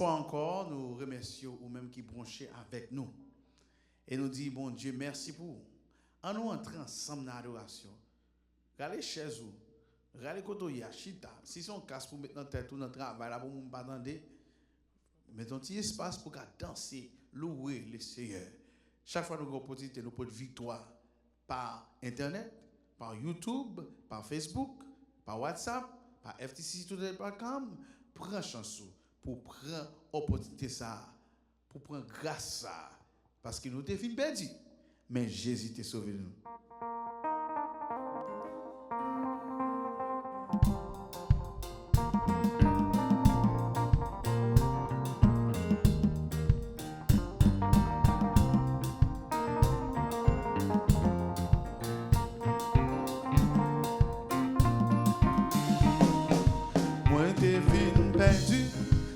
fois encore, nous remercions ou même qui branchés avec nous. Et nous disons, bon Dieu, merci pour vous. En nous entrant ensemble dans l'adoration, regardez chez vous, regardez quand il y a chita. Si son casse pour mettre dans tête tout notre travail, là, pour ne pas attendre, mettons un petit espace pour danser, louer le Seigneur. Chaque fois que nous avons opportunité, nous avons victoire par Internet, par YouTube, par Facebook, par WhatsApp, par ftcctoday.com. Prends chance pour prendre opportunité ça, pour prendre grâce ça, parce que nous t'es fin perdu, mais Jésus t'a sauvé nous.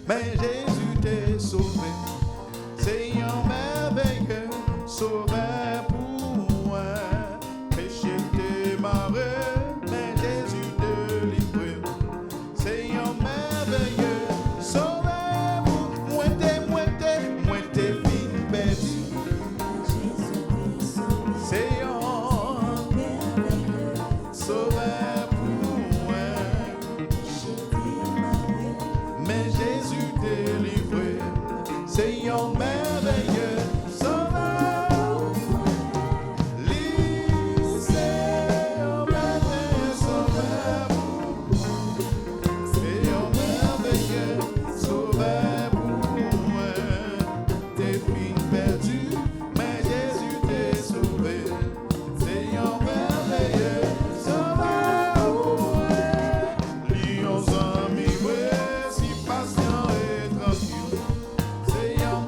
Mais Jésus t'est sauvé, Seigneur merveilleux, sauvé pour moi. Péché t'est marré, mais Jésus te livré, Seigneur merveilleux, sauvé pour moi. Moi t'es fin perdu, Seigneur merveilleux, sauvé. Seigneur merveilleux, sauveur, Seigneur merveilleux, sauveur, Seigneur merveilleux, sauveur pour moi. T'es fin perdu, mais Jésus t'est sauvé. Seigneur merveilleux, sauveur pour moi. Lions amis, ouais, si patient et tranquille. Seigneur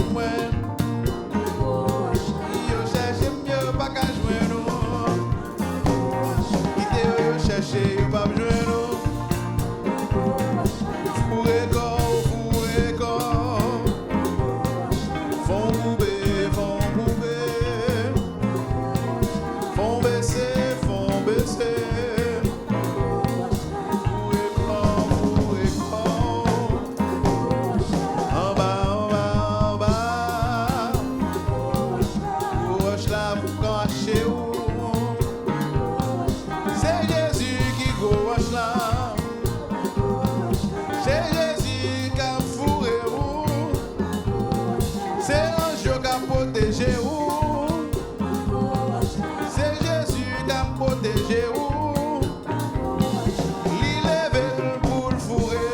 joindre moi. Yo cherche mieux pas qu'à joindre nous. Quitter yo chercher yo pas joindre nous. Fourré corps, font bouber, font baisser. Fourré corps, en bas, roche là pour cacher où. C'est Jésus qui roche là. C'est Jésus qui a fourré où. C'est l'ange qui a protégé où. C'est Jésus qui a protégé où. Il levé pour le fourrer.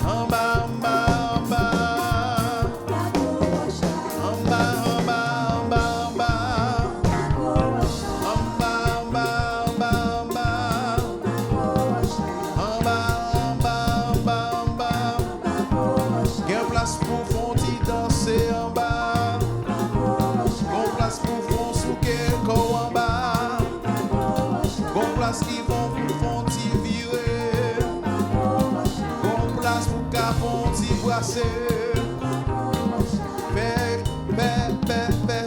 En bas, en bas, en bas. En bas, en bas, en bas, en bas. En bas, en bas, en bas, en bas. En bas, en bas, en bas, en bas. Quelle place pour font-ils danser en bas? Gon place pour font souquer corps en bas. Gon place qui vont pour font-ils virer. Gon place pour qu'à font-ils brasser. Fais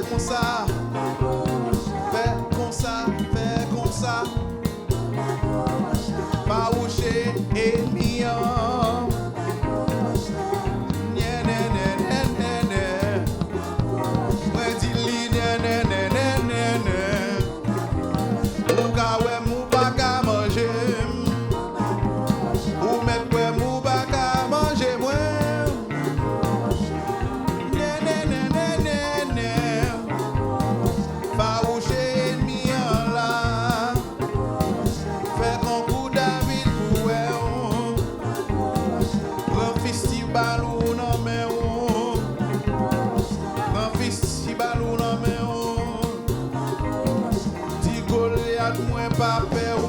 comme ça. Fais comme ça, fais comme ça. Pas roucher et miant. Pas peur,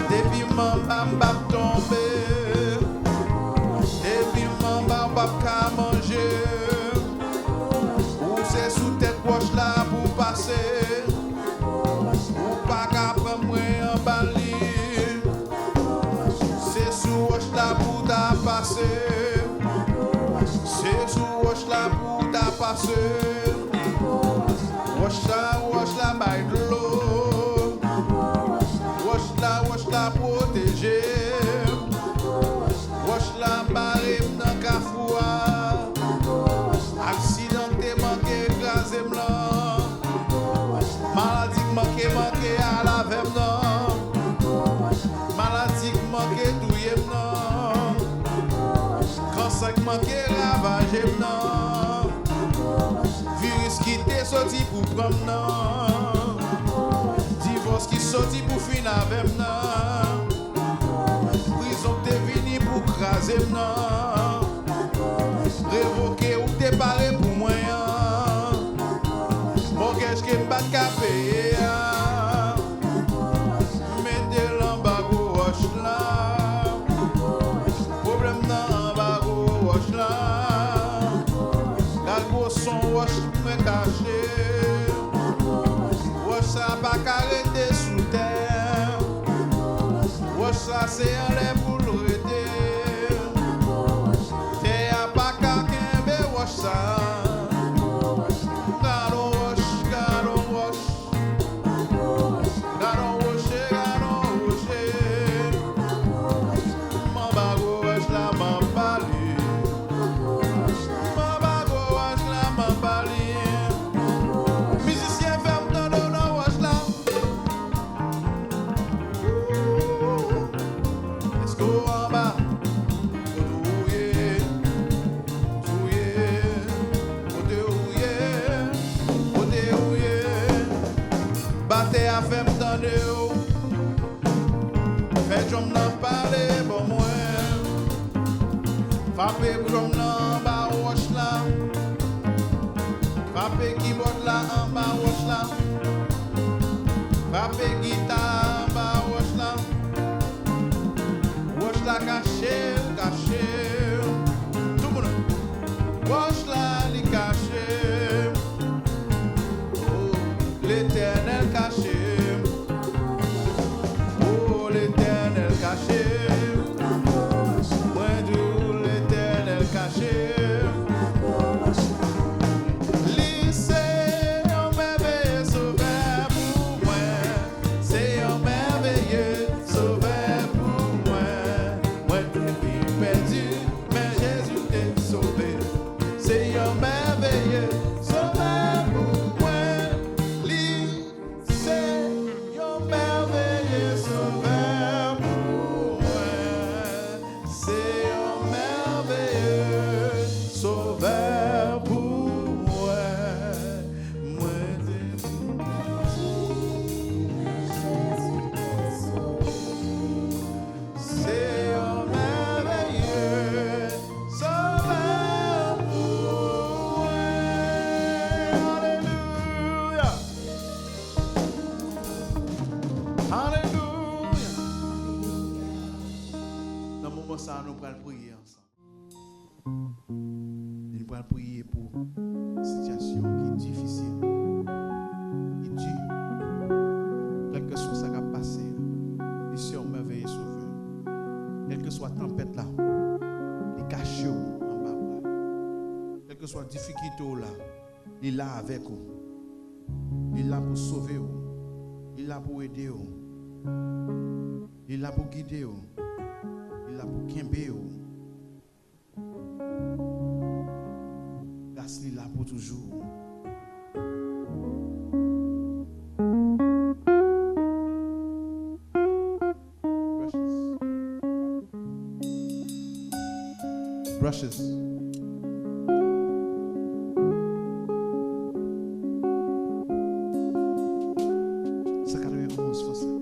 depuis m'en tomber, depuis m'en pas manger, ou c'est sous tête poche là pour passer, ou pas qu'à prendre moi en bali, c'est sous roche là pour ta passer, c'est sous roche là pour ta passer, roche là, by de l'eau. Wash la protéger. Wash la barre dans Kafoua. Accidenté manqué écrasé blanc. Maladie manqué à la vem non. Maladie manqué douillé non. Cancer manqué ravagé non. Virus qui t'est sorti pour prendre non. Divorce qui sorti pour finir avec non. Prison t'es venu pour craser non. Révoqué ou t'es paré pour moi. Mortgage qui m'a qu'à payer. Mettez l'embargo roche là. Problème d'embargo roche là. Galgo son roche me caché. Ça pas qu'arrêter sous terre. Ça c'est un lait pour le rester. T'es à pas qu'à qu'aimer ça. Gardons roche. Gardons rocher. M'en bago roche là m'en bali. M'en bago roche là m'en bali. Musicien ferme dans le roche là. Let's go en bas. Battez à faire m'tendre yo. Fait j'om n'en parler bon moi. Frappé j'om n'en bas roche là. Frappé keyboard là en bas roche là. Frappé guitare en bas roche là. Roche là caché. pour prier pour une situation qui est difficile, qui est dure. Quel que soit ça qui a passé, il s'est merveilleux sauveur. Quelle que soit la tempête là, il cache en bas. Quelle que soit la difficulté là, il est là avec vous. Il est là pour sauver vous. Il est là pour aider vous. Il est là pour guider vous. Il est là pour quimper vous. Il est là pour toujours. Brushes. Ça carré commence français.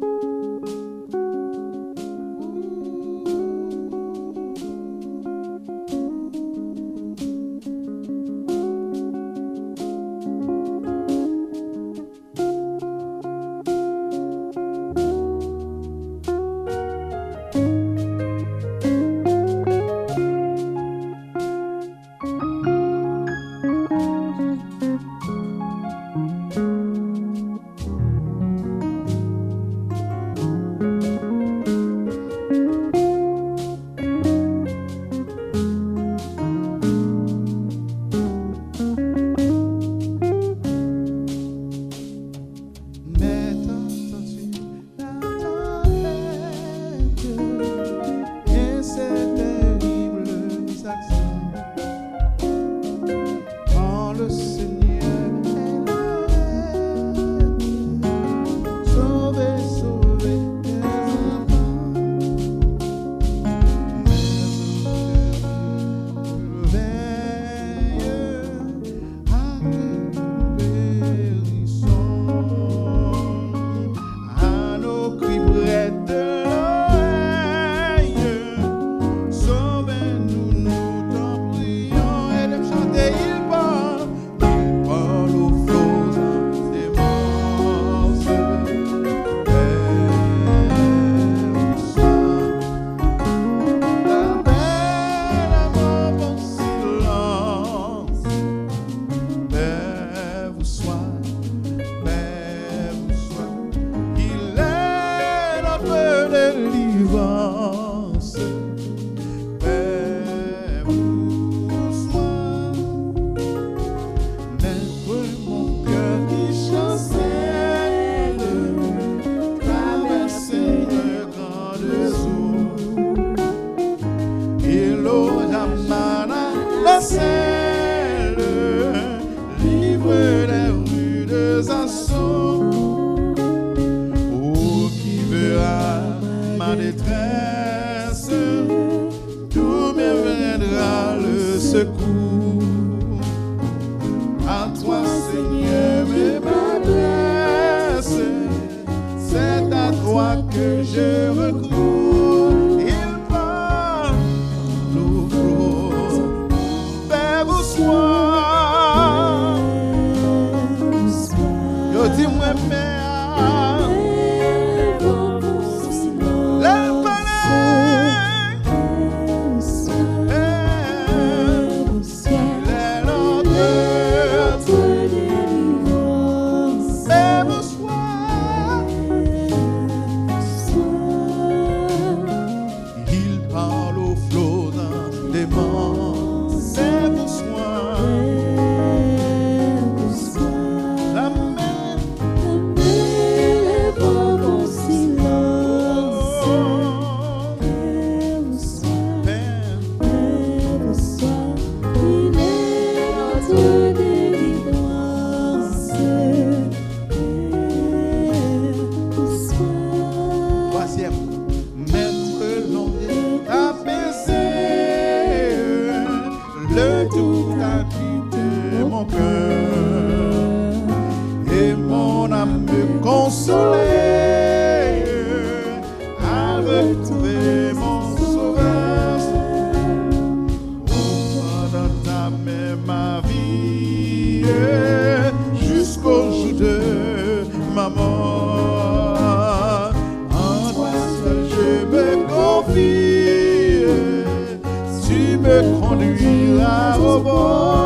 Tu me conduiras au bord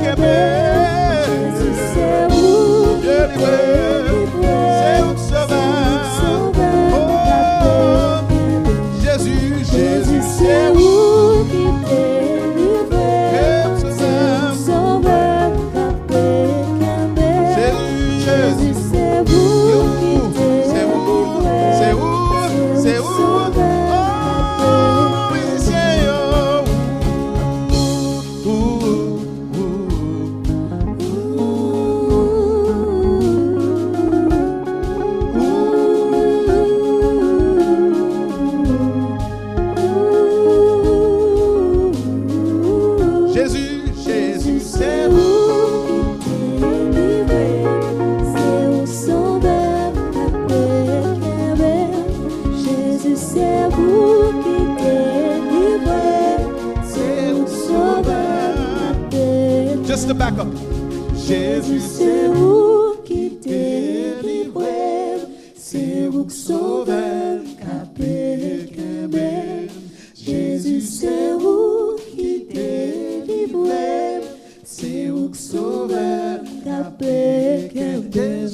Capé, the backup. Jésus, c'est vous qui délivrez, c'est vous qui sauvez, capé, kembe. Jésus, c'est vous qui délivrez, c'est vous qui sauvez, capé, kembe.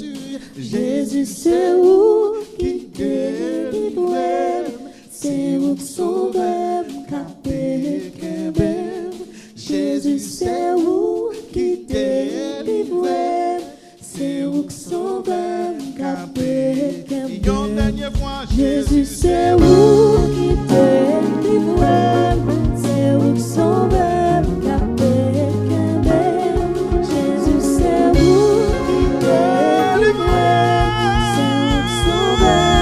Jésus, c'est vous qui délivrez, c'est vous qui sauvez, capé, kembe. Jésus, c'est vous qui délivrez, c'est vous qui sauvez, capé, kembe. Jésus, c'est vous qui délivrez, c'est vous qui sauvez, capé, kembe. Jésus, c'est vous qui délivrez, c'est vous qui sauvez,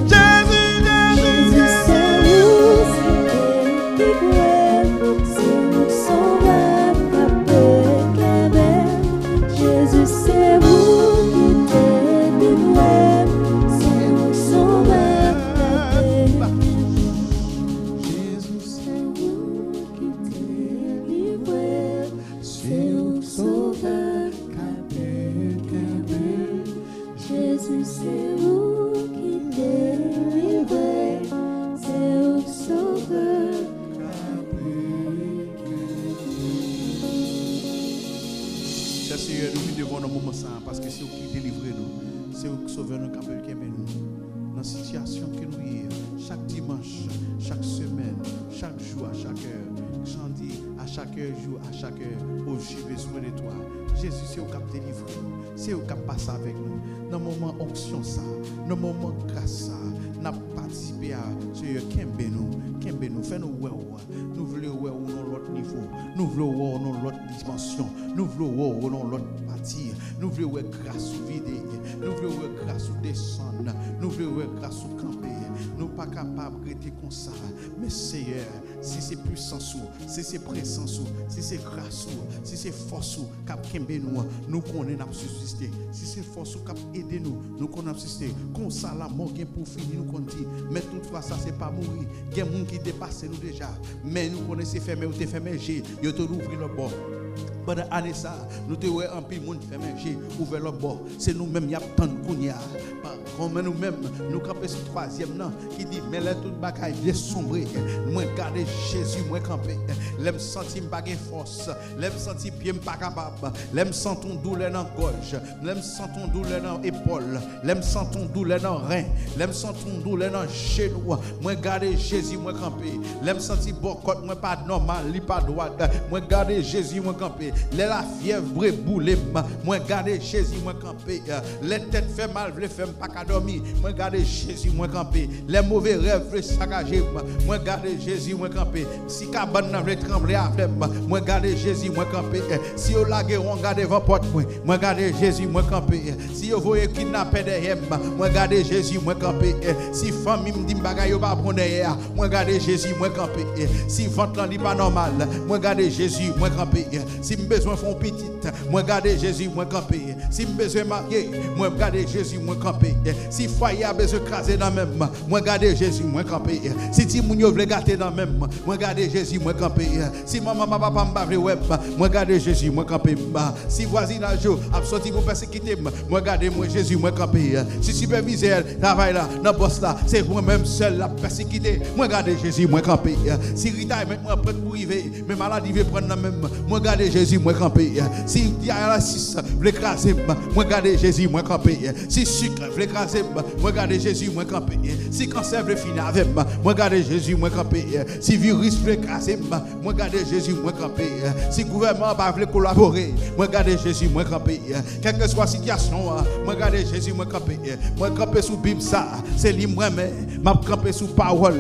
capé, kembe. Jésus, c'est vous qui délivrez, c'est vous qui sauvez, capé, kembe. Jésus, c'est vous qui délivrez, c'est vous qui sauvez, capé. Jésus, c'est vous qui délivrez, c'est vous qui sauvez, capé, kembe. Jésus, c'est vous qui délivrez, c'est vous qui sauvez, Cher Seigneur, nous venons devant nos moments ça parce que c'est vous qui délivrez nous. C'est vous qui sauvez nous, capable qui aime nous. Dans la situation que nous sommes, chaque dimanche, chaque semaine, chaque jour, à chaque heure, j'en dis à chaque heure, jour, à chaque heure, oh, j'ai besoin de toi. Jésus, c'est vous qui délivre nous. C'est vous qui passe avec nous. Dans le moment onction ça, dans le moment grâce ça, nous avons participé à Seigneur, qu'aimez nous, fais-nous ouais. Nous voulons ouais dans l'autre niveau, nous voulons ouais dans l'autre dimension, nous voulons ouais dans l'autre partie, nous voulons ouais grâce au vide, nous voulons ouais grâce au descendre, nous voulons ouais grâce au camper, nous pas capables de rester comme ça, mais Seigneur, si c'est puissance, si c'est présence, si c'est grâce, si c'est force, cap kembe nous connaissons subsister, si c'est force cap aider nous connaissons subsister, comme ça la mort pour finir nous qu'on dit, mais toutefois ça c'est pas mourir, il y a des gens qui dépassent nous déjà, mais nous connaissons fermé ou te fermé, yo te ouvrir le bord. Pendant l'année ça, nous te voyons un peu de monde fermé, j'ai ouvert le bord. C'est nous-mêmes qui avons tant de kounia. Comme nous-mêmes, nous campons sur le troisième nom qui dit, mais là tout bagaille vient sombrer. Moi garder Jésus, moi camper. L'aime sentir pas de force, l'aime sentir pied pas capable, l'aime sentir douleur dans gorge, l'aime sentir douleur dans épaule, l'aime sentir douleur dans rein, l'aime sentir douleur dans genou. Moi garder Jésus, moi camper. L'aime sentir bon côté, moi pas normal, li pas droite. Moi garder Jésus, moi camper. La fièvre boule, moi garder Jésus, moi camper. Les têtes fait mal, les femmes pas qu'à dormir. Moi garder Jésus, moi camper. Les mauvais rêves, les saccager. Moi garder Jésus, moi camper. Si cabane n'a veut trembler avec moi garder Jésus, moi camper. Si au lagué on garde devant porte moi garder Jésus, moi camper. Si vous voyez kidnapper derrière moi garder Jésus, moi camper. Si famille me dit bagay yo pas bon derrière, moi garder Jésus, moi camper. Si ventre là n'est pas normal, moi garder Jésus, moi camper. Si besoin font petite, moi garder Jésus, moi camper. Si besoin marier, moi garder Jésus, moi camper. Si foyer a besoin craser dans même, moi garder Jésus, moi camper. Si ti moun yo vle gâter dans même, moi garder Jésus, moi camper. Si maman papa m'pa vle web, moi garder Jésus, moi camper. Si voisinage a sorti pour persécuter, moi garder moi Jésus, moi camper. Si superviseur travail là, dans boss là, c'est moi même seul la persécuter, moi garder Jésus, moi camper. Si ritaille maintenant prêt pour arriver, mais maladie veut prendre dans même, moi garder Jésus, moi camper. Si dialysis veut écraser, moi garder Jésus, moi camper. Si sucre veut écraser, moi garder Jésus, moi camper. Si cancer veut finir avec, moi garder Jésus, moi camper. Si virus veut écraser, moi garder Jésus, moi camper. Si gouvernement pas veut collaborer, moi garder Jésus, moi camper. Quelle que soit la situation, moi garder Jésus, moi camper. Moi camper sous Bible ça, c'est lui moi mais m'a camper sous parole.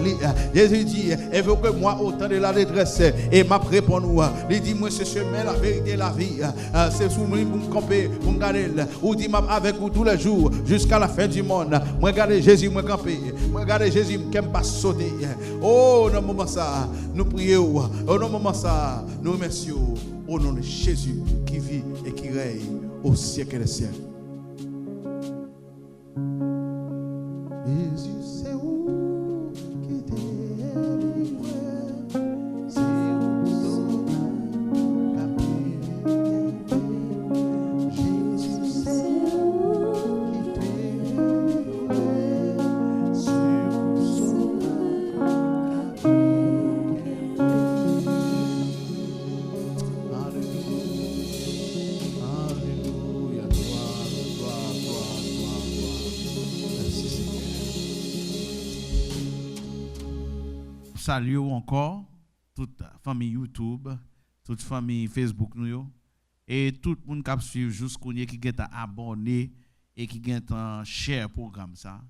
Jésus dit, évoquez-moi au temps de la détresse et m'a répondu. Il dit moi ce chemin la vérité la vie. C'est sous moi pour me camper, pour me garder. Ou dit avec vous tous les jours jusqu'à la fin du monde. Moi garder Jésus, moi camper. Moi garder Jésus, qui me pas sauter. Oh, dans moment ça, nous prions. Oh, dans moment ça, nous remercions au nom de Jésus qui vit et qui règne au siècle des siècles. Jésus, c'est où qui t'est délivré, c'est où sauveur, capé, saluer encore toute famille YouTube, toute famille Facebook nous et tout le monde qui suit jusqu'au qui est abonné et qui est en share programme ça.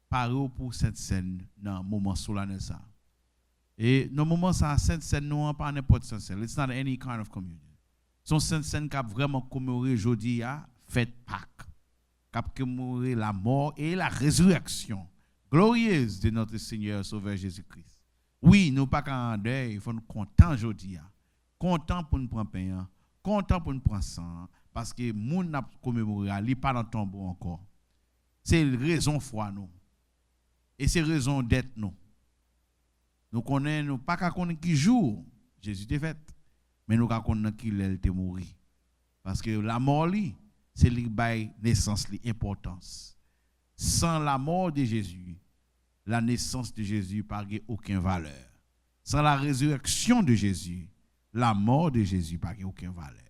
Parole pour cette scène dans moment solennel ça. Et dans moment ça cette scène non pas n'importe scène. It's not any kind of communion. Son scène qui a vraiment commémoré aujourd'hui à fête Pâques. Qui a commémoré la mort et la résurrection glorieuse de notre Seigneur Sauveur Jésus-Christ. Oui, nous pas qu'en deuil, il faut nous content aujourd'hui. Content pour nous prendre pain, content pour nous prendre sang parce que moun n'a commémoré, il pas dans le tombeau encore. C'est raison foi nous. Et c'est raison d'être nous. Nous connaissons pas qu'à connaître qui jour Jésus est fait, mais nous connaissons qui il est mort. Parce que la mort c'est li bail naissance li importance. Sans la mort de Jésus, la naissance de Jésus n'a aucune valeur. Sans la résurrection de Jésus, la mort de Jésus n'a aucune valeur.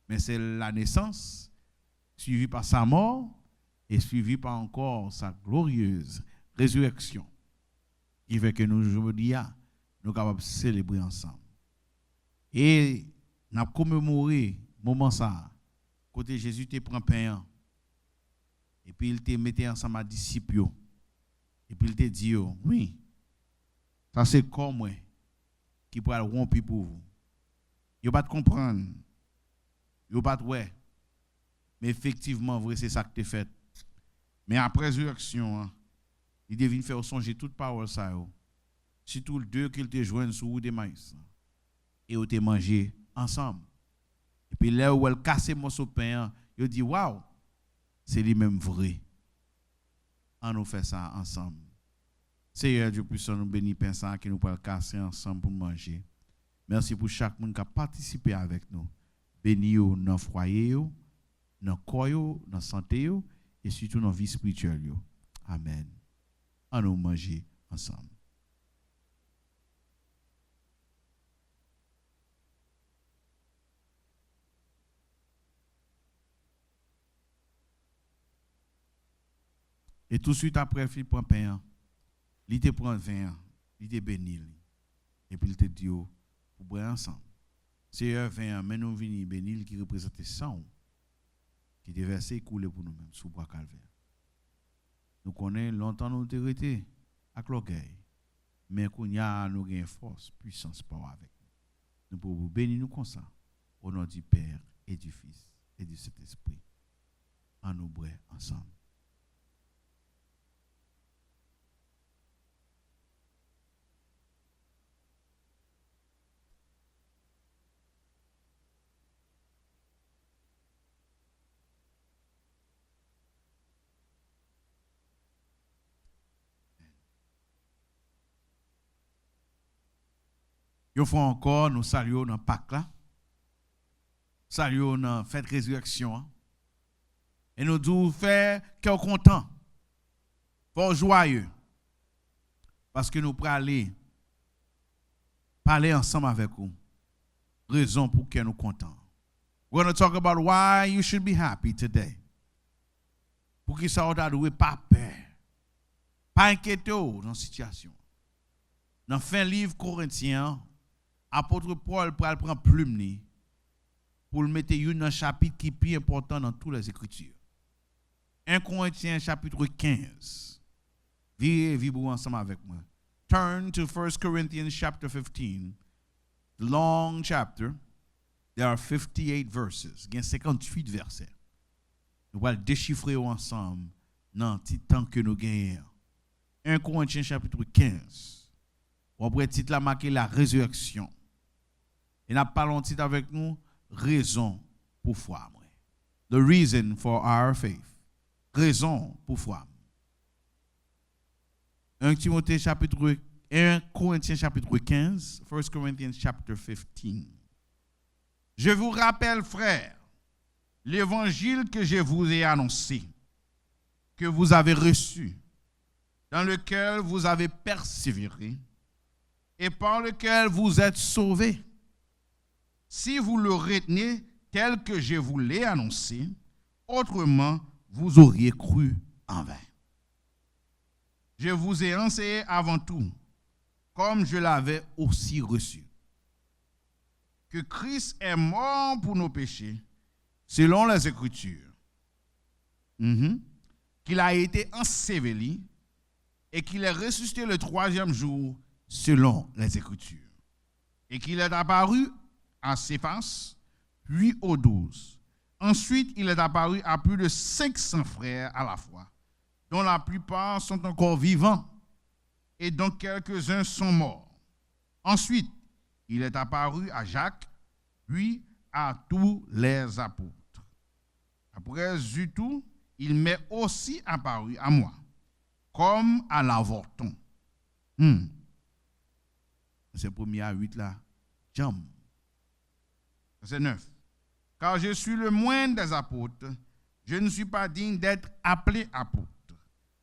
Mais c'est la naissance suivie par sa mort et suivie par encore sa glorieuse résurrection qui fait que nous aujourd'hui nous sommes capables de célébrer ensemble. Et nous avons commémoré moment ça côté Jésus te prend pain et puis il te mettait ensemble à disciples et puis il te dit oui ça c'est comme moi qui pourra rompre pour vous. Vous pas comprendre. Vous pas ouais. Mais effectivement vrai c'est ça que tu fait. Mais après résurrection il devine faire songer toute parole ça surtout le deux qu'il te joignent sous des maïs et vous te manger ensemble. Et puis là où elle casse morceau de pain, il dit waouh, c'est lui-même vrai. On nous fait ça ensemble. Seigneur Dieu puissant nous bénir pain ça qui nous peut casser ensemble pour manger. Merci pour chaque monde qui a participé avec nous. Bénis dans le foyer, dans le corps, dans la santé et surtout dans la vie spirituelle. Amen. On nous manger ensemble. Et tout de suite après, il prend pain, il te prend vin, il te bénit. Et puis il te dit, pour boire ensemble. C'est un vin, mais nous venons bénir qui représente le sang qui est versé et coulé pour nous-mêmes sous bois calvaire. Nous connaissons longtemps nous été avec l'orgueil, mais qu'on y a nous gain force, puissance, power avec nous. Nous pouvons vous bénir nous comme ça, au nom du Père et du Fils et du Saint-Esprit. En nous boire ensemble. Une fois encore, nous saluons dans Pâques là. Saluons dans fête résurrection. Et nous disons faire cœur content. Fort joyeux. Parce que nous pourrons aller parler ensemble avec vous. Raison pour que nous contents. We're going to talk about why you should be happy today. Pour que ça ne pas peur. Pas inquiéter dans la situation. Dans le fin livre Corinthiens, apôtre Paul prend plume pour le mettre dans un chapitre qui est plus important dans toutes les Écritures. 1 Corinthiens chapitre 15. Vivez ensemble avec moi. Turn to 1 Corinthians chapter 15. The long chapter. There are 58 verses. Il y a 58 versets. Nous allons déchiffrer ensemble dans le temps que nous gagnons. 1 Corinthiens chapitre 15. On pourrait titre la marqué la résurrection. Et nous parlons titre avec nous raison pour foi. The reason for our faith. Raison pour foi. 1 Corinthiens chapitre 15, 1 Corinthians chapter 15. Je vous rappelle, frères, l'évangile que je vous ai annoncé, que vous avez reçu, dans lequel vous avez persévéré, et par lequel vous êtes sauvés. Si vous le retenez tel que je vous l'ai annoncé, autrement, vous auriez cru en vain. Je vous ai enseigné avant tout comme je l'avais aussi reçu. Que Christ est mort pour nos péchés, selon les Écritures. Qu'il a été enseveli et qu'il est ressuscité le 3e jour, selon les Écritures. Et qu'il est apparu à Céphas, puis aux 12. Ensuite, il est apparu à plus de 500 frères à la fois, dont la plupart sont encore vivants et dont quelques-uns sont morts. Ensuite, il est apparu à Jacques, puis à tous les apôtres. Après tout, il m'est aussi apparu à moi, comme à l'avorton. C'est le premier à 8 là. Jam. Verset 9. Car je suis le moindre des apôtres, je ne suis pas digne d'être appelé apôtre,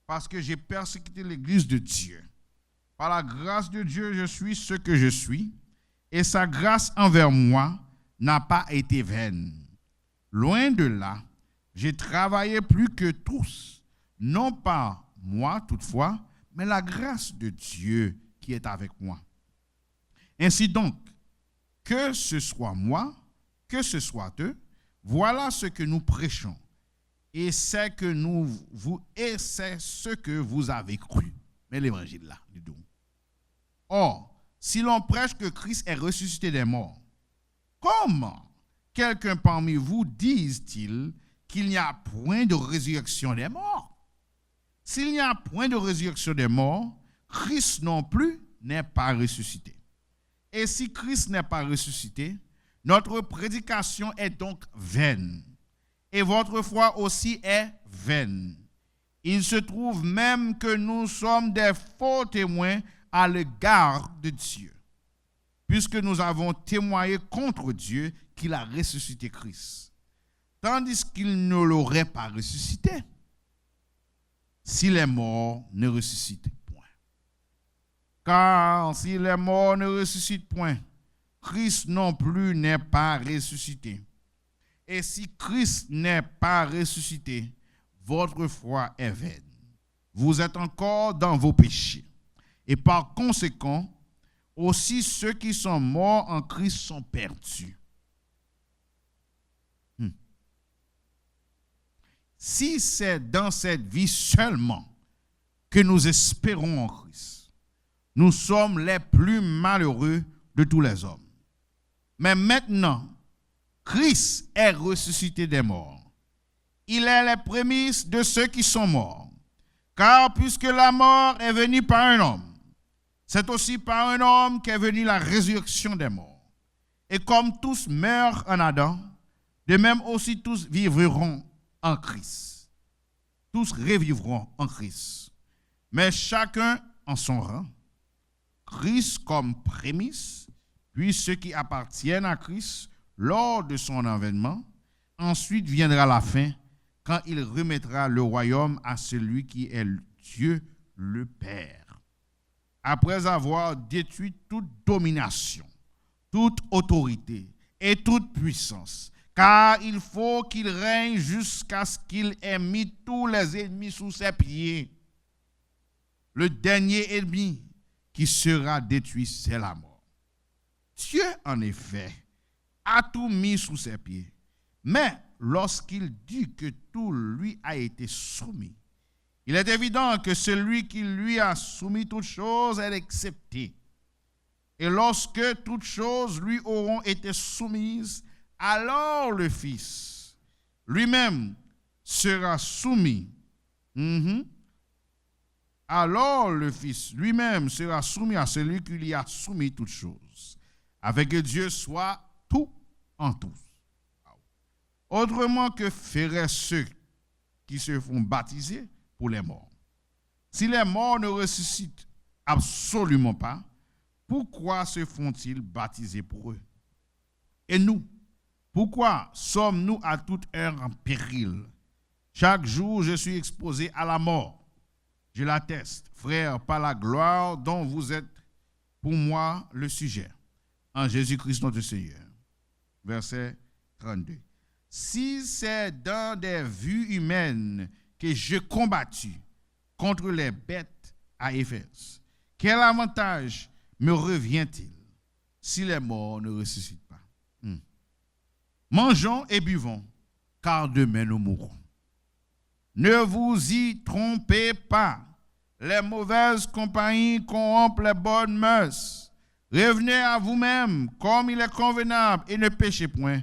parce que j'ai persécuté l'Église de Dieu. Par la grâce de Dieu, je suis ce que je suis, et sa grâce envers moi n'a pas été vaine. Loin de là, j'ai travaillé plus que tous, non pas moi toutefois, mais la grâce de Dieu qui est avec moi. Ainsi donc, que ce soit moi, que ce soit eux, voilà ce que nous prêchons, et c'est ce que vous avez cru. Mais l'évangile là, du tout. Or, si l'on prêche que Christ est ressuscité des morts, comment quelqu'un parmi vous dise-t-il qu'il n'y a point de résurrection des morts? S'il n'y a point de résurrection des morts, Christ non plus n'est pas ressuscité. Et si Christ n'est pas ressuscité, notre prédication est donc vaine, et votre foi aussi est vaine. Il se trouve même que nous sommes des faux témoins à l'égard de Dieu, puisque nous avons témoigné contre Dieu qu'il a ressuscité Christ, tandis qu'il ne l'aurait pas ressuscité si les morts ne ressuscitent point. Car si les morts ne ressuscitent point, Christ non plus n'est pas ressuscité. Et si Christ n'est pas ressuscité, votre foi est vaine. Vous êtes encore dans vos péchés. Et par conséquent, aussi ceux qui sont morts en Christ sont perdus. Si c'est dans cette vie seulement que nous espérons en Christ, nous sommes les plus malheureux de tous les hommes. Mais maintenant, Christ est ressuscité des morts. Il est les prémices de ceux qui sont morts. Car puisque la mort est venue par un homme, c'est aussi par un homme qu'est venue la résurrection des morts. Et comme tous meurent en Adam, de même aussi tous vivront en Christ. Tous revivront en Christ. Mais chacun en son rang. Christ comme prémisse, puis ceux qui appartiennent à Christ lors de son avènement. Ensuite viendra la fin, quand il remettra le royaume à celui qui est Dieu le Père. Après avoir détruit toute domination, toute autorité et toute puissance, car il faut qu'il règne jusqu'à ce qu'il ait mis tous les ennemis sous ses pieds. Le dernier ennemi qui sera détruit, c'est la mort. Dieu, en effet, a tout mis sous ses pieds. Mais lorsqu'il dit que tout lui a été soumis, il est évident que celui qui lui a soumis toutes choses est accepté. Et lorsque toutes choses lui auront été soumises, alors le Fils lui-même sera soumis. Alors le Fils lui-même sera soumis à celui qui lui a soumis toutes choses, avec que Dieu soit tout en tous. Autrement, que feraient ceux qui se font baptiser pour les morts? Si les morts ne ressuscitent absolument pas, pourquoi se font-ils baptiser pour eux? Et nous, pourquoi sommes-nous à toute heure en péril? Chaque jour, je suis exposé à la mort. Je l'atteste, frère, par la gloire dont vous êtes pour moi le sujet. En Jésus-Christ notre Seigneur. Verset 32. Si c'est dans des vues humaines que j'ai combattu contre les bêtes à Éphèse, quel avantage me revient-il si les morts ne ressuscitent pas? Mangeons et buvons, car demain nous mourrons. Ne vous y trompez pas. Les mauvaises compagnies corrompent les bonnes mœurs. Revenez à vous-même comme il est convenable et ne péchez point,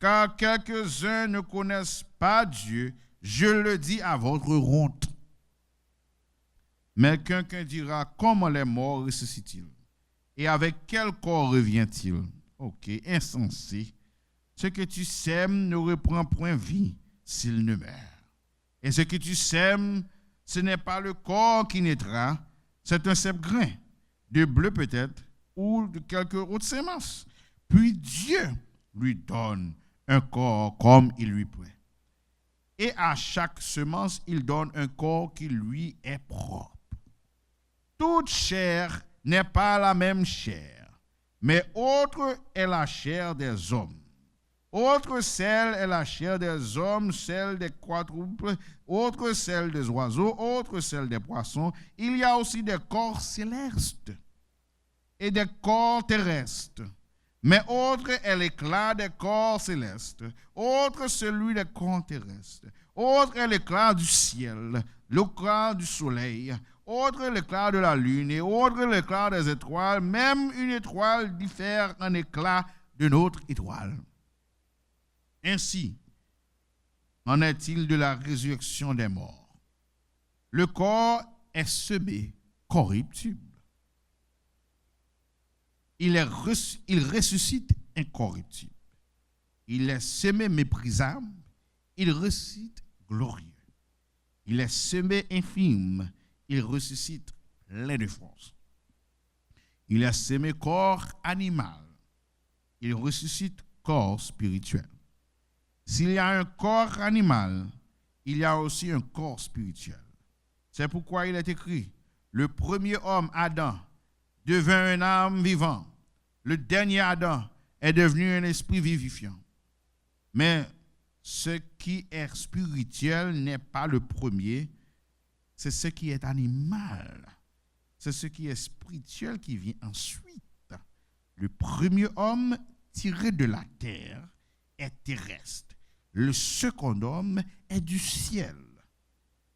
car quelques-uns ne connaissent pas Dieu. Je le dis à votre honte. Mais quelqu'un dira, comment les morts ressuscitent-ils? Et avec quel corps revient-il? Ok, insensé. Ce que tu sèmes ne reprend point vie s'il ne meurt. Et ce que tu sèmes, ce n'est pas le corps qui naîtra, c'est un simple grain, de bleu peut-être, ou de quelque autre sémence. Puis Dieu lui donne un corps comme il lui plaît. Et à chaque semence, il donne un corps qui lui est propre. Toute chair n'est pas la même chair, mais autre est la chair des hommes. Autre celle est la chair des hommes, celle des quadruples, autre celle des oiseaux, autre celle des poissons. Il y a aussi des corps célestes et des corps terrestres. Mais autre est l'éclat des corps célestes, autre celui des corps terrestres. Autre est l'éclat du ciel, l'éclat du soleil, autre l'éclat de la lune et autre l'éclat des étoiles. Même une étoile diffère en éclat d'une autre étoile. Ainsi, en est-il de la résurrection des morts? Le corps est semé corruptible. Il ressuscite incorruptible. Il est semé méprisable. Il ressuscite glorieux. Il est semé infime. Il ressuscite plein de force. Il est semé corps animal. Il ressuscite corps spirituel. S'il y a un corps animal, il y a aussi un corps spirituel. C'est pourquoi il est écrit, le premier homme, Adam, devint une âme vivante. Le dernier Adam est devenu un esprit vivifiant. Mais ce qui est spirituel n'est pas le premier, c'est ce qui est animal. C'est ce qui est spirituel qui vient ensuite. Le premier homme tiré de la terre est terrestre. Le second homme est du ciel.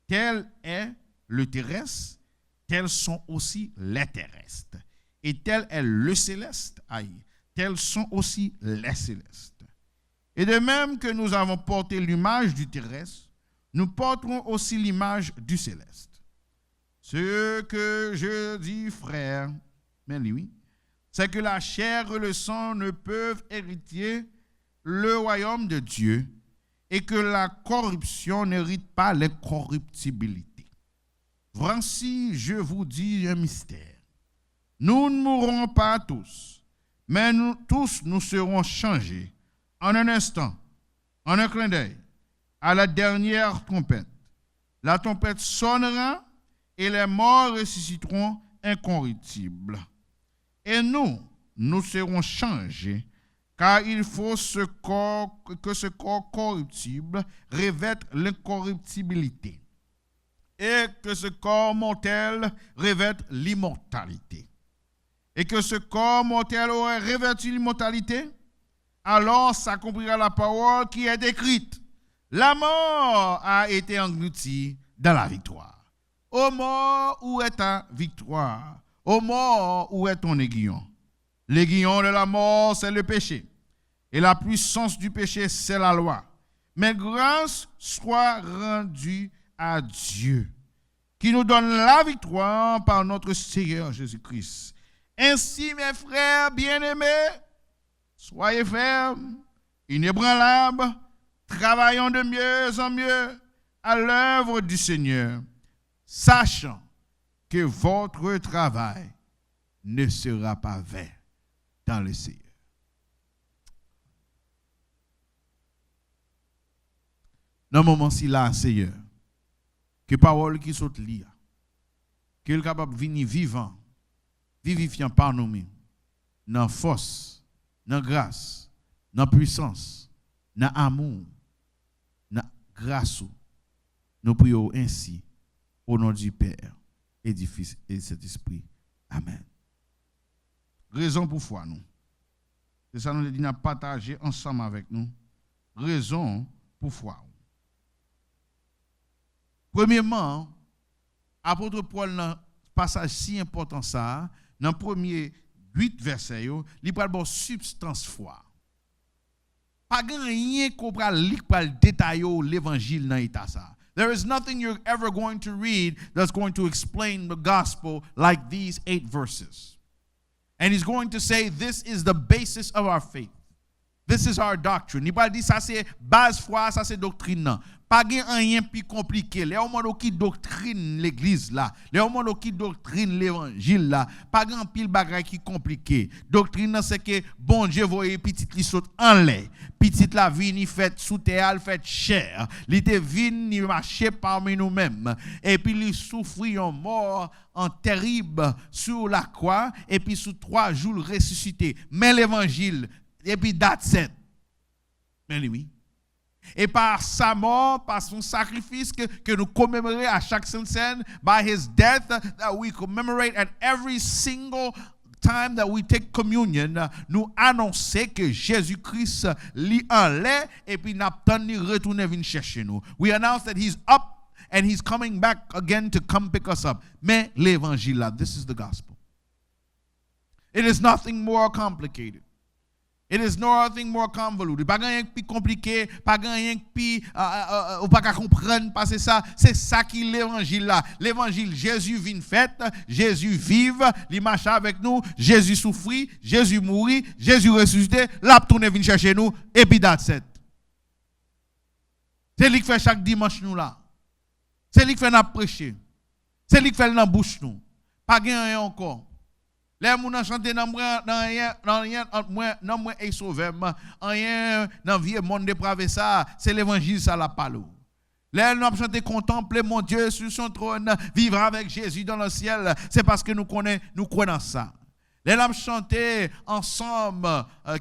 Tel est le terrestre, tels sont aussi les terrestres. Et tel est le céleste, tels sont aussi les célestes. Et de même que nous avons porté l'image du terrestre, nous porterons aussi l'image du céleste. Ce que je dis, frère, mais oui, c'est que la chair et le sang ne peuvent hériter le royaume de Dieu, et que la corruption n'hérite pas l'incorruptibilité. Voici, je vous dis un mystère. Nous ne mourrons pas tous, mais nous tous nous serons changés en un instant, en un clin d'œil, à la dernière trompette. La trompette sonnera et les morts ressusciteront incorruptibles. Et nous serons changés, car il faut que ce corps corruptible revête l'incorruptibilité et que ce corps mortel revête l'immortalité. Et que ce corps mortel aurait revêtu l'immortalité, alors s'accomplira la parole qui est écrite. La mort a été engloutie dans la victoire. Ô mort, où est ta victoire? Ô mort, où est ton aiguillon? L'aiguillon de la mort, c'est le péché. Et la puissance du péché, c'est la loi. Mais grâce soit rendue à Dieu, qui nous donne la victoire par notre Seigneur Jésus-Christ. Ainsi, mes frères bien-aimés, soyez fermes, inébranlables, travaillons de mieux en mieux à l'œuvre du Seigneur, sachant que votre travail ne sera pas vain dans le Seigneur. Dans le moment-ci là, Seigneur, que parole qui saute lire, que le capable de venir vivant, vivifiant par nous-mêmes, dans force, dans grâce, dans puissance, dans amour, dans grâce. Nous prions ainsi au nom du Père et du Fils et du Saint-Esprit. Amen. Raison pour foi nous. C'est ça nous dit n'a partager ensemble avec nous. Raison pour foi. Premièrement, apôtre Paul dans passage si important ça, dans premier 8 versets il parle de substance foi. Pas rien qu'on peut lire pour détailler l'évangile dans état ça. There is nothing you're ever going to read that's going to explain the gospel like these 8 verses. And he's going to say this is the basis of our faith. This is our doctrine. Il parle dit ça c'est base foi, ça c'est doctrine non. Pas rien plus compliqué. Les hommes qui doctrine l'église là, les hommes qui doctrine l'évangile là, pas grand pile bagay qui compliqué. Doctrine c'est que bon Dieu voyait petite li saute en l'air. Petite la vie ni fait sous terre, fait chair. Li te vinn ni marcher parmi nous-mêmes et puis li souffrir en mort en terrible sur la croix et puis sous 3 jours ressuscité. Mais l'évangile et puis that's it. Mais oui. Et par sa mort, par son sacrifice que nous commémorons à chaque Sainte Seine, by his death that we commemorate at every single time that we take communion, nous annonçons que Jésus-Christ li en l'air et puis n'a pas ni retourner venir chercher nous. We announce that he's up and he's coming back again to come pick us up. Mais l'évangile là, this is the gospel. It is nothing more complicated. It is nothing more convoluted. Pas rien plus compliqué, pas rien plus ou pas qu'à comprendre parce que ça c'est ça qui l'évangile là. L'évangile Jésus vient fait, Jésus vive, il marche avec nous, Jésus souffrit, Jésus mourit, Jésus ressuscité, l'a tourné vient chercher nous et puis that's it. C'est lui qui fait chaque dimanche nous là. C'est lui qui fait nous prêcher. C'est lui qui fait dans bouche nous. Pas rien encore. Les gens chantent dans moi et sauvé rien dans vieux monde dépravé ça c'est l'évangile ça la parole. Les gens chantent contempler mon Dieu sur son trône vivre avec Jésus dans le ciel c'est parce que nous connaissons ça. Les gens chanter ensemble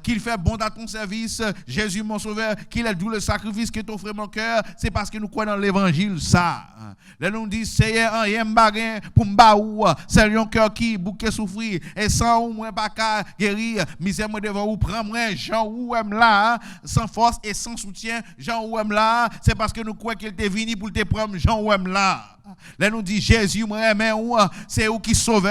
qu'il fait bon à ton service Jésus mon sauveur qu'il est doux le sacrifice que t'offre mon cœur c'est parce que nous croyons dans l'évangile ça. Les gens disent c'est un yem bagin pour m'baou c'est un cœur qui bouquet souffrir et sans ou moins pas qu'à guérir misère moi devant ou prend moi Jean ou aime là sans force et sans soutien Jean ou aime là c'est parce que nous croyons qu'il t'est venu pour te prendre Jean ou aime là. Là nous dit Jésus moi mais c'est où qui sauve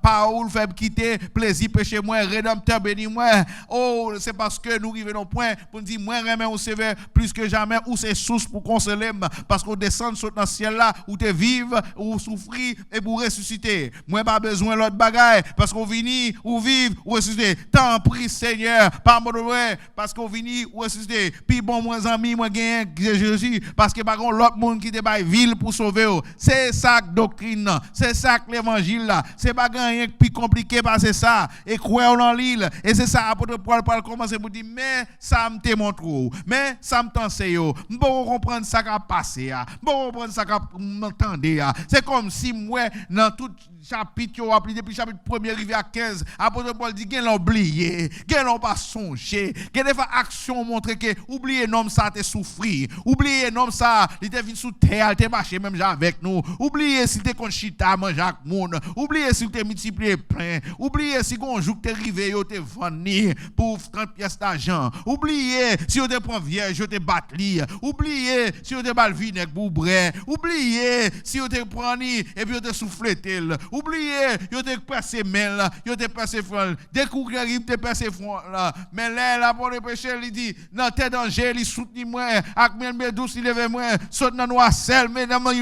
pas où fait quitter plaisir péché moi rédempteur béni moi oh c'est parce que nous arrivons au point pour nous dire moi remet au sévère plus que jamais ou c'est source pour consoler parce qu'on descend sur dans le ciel là où tu vives ou souffrir et pour ressusciter moi pas besoin l'autre bagaille parce qu'on vini ou vivre ou ressusciter tant prie Seigneur par mon vrai parce qu'on vini ou ressusciter puis bon moi ami moi gagne Jésus parce que par contre l'autre monde qui te baille ville pour sauver c'est ça doctrine, c'est ça l'évangile là. C'est pas rien plus compliqué parce que ça et croire en l'île et c'est ça apôtre Paul commencer pour dire mais ça me te montre mais ça me t'enseigne bon comprendre ça qui a passé bon comprendre ça qui m'entendre c'est comme si moi dans tout chapitre appelé depuis chapitre 1er arrivé à 15 apôtre Paul dit gen l'oublié gen l'on pas songer gen des fois action montrer que oublier nom ça te souffrir oublier nom ça il te vinn sous terre te marcher même avec nous oublier si te kon chita manger avec monde oublier si te multiplier plein oublier si gon jour te rivé yo te vendre pour 30 pièces d'argent oublier si yo te prend vierge yo te battre oublier si yo te bal vinaigre pour brer oublier si yo te prend et puis yo te souffler tel oubliez, yo te passé main là, yo te passé front. Dès qu'on arrive te passé front là. Mais là pour le péché, il dit dans tes danger, il soutient moi, avec mes douce il lève moi, saute dans noir sel, mais dans moi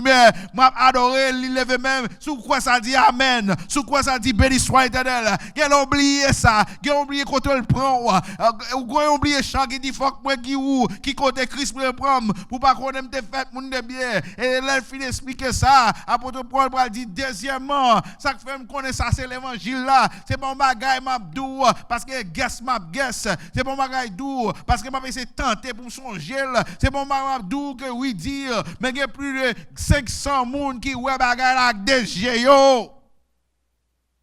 adorer, il lève même. Sous quoi ça dit amen, sous quoi ça dit béni soit Éternel. Quel oublié ça, quel oublié quand on le prend ou quel oublié chant qui dit faut moi qui côté Christ pour prendre pour pas qu'on aime te fait monde de bien. Et là il finit expliquer ça, apôtre Paul dit deuxièmement ça que fait me connaître ça c'est l'évangile là c'est bon bagaille m'a dou parce que guess c'est bon bagaille dou parce que m'a essayé tenter pour songer c'est bon bagaille dou que oui dire mais il y a plus de 500 monde qui ouais bagaille là DG yo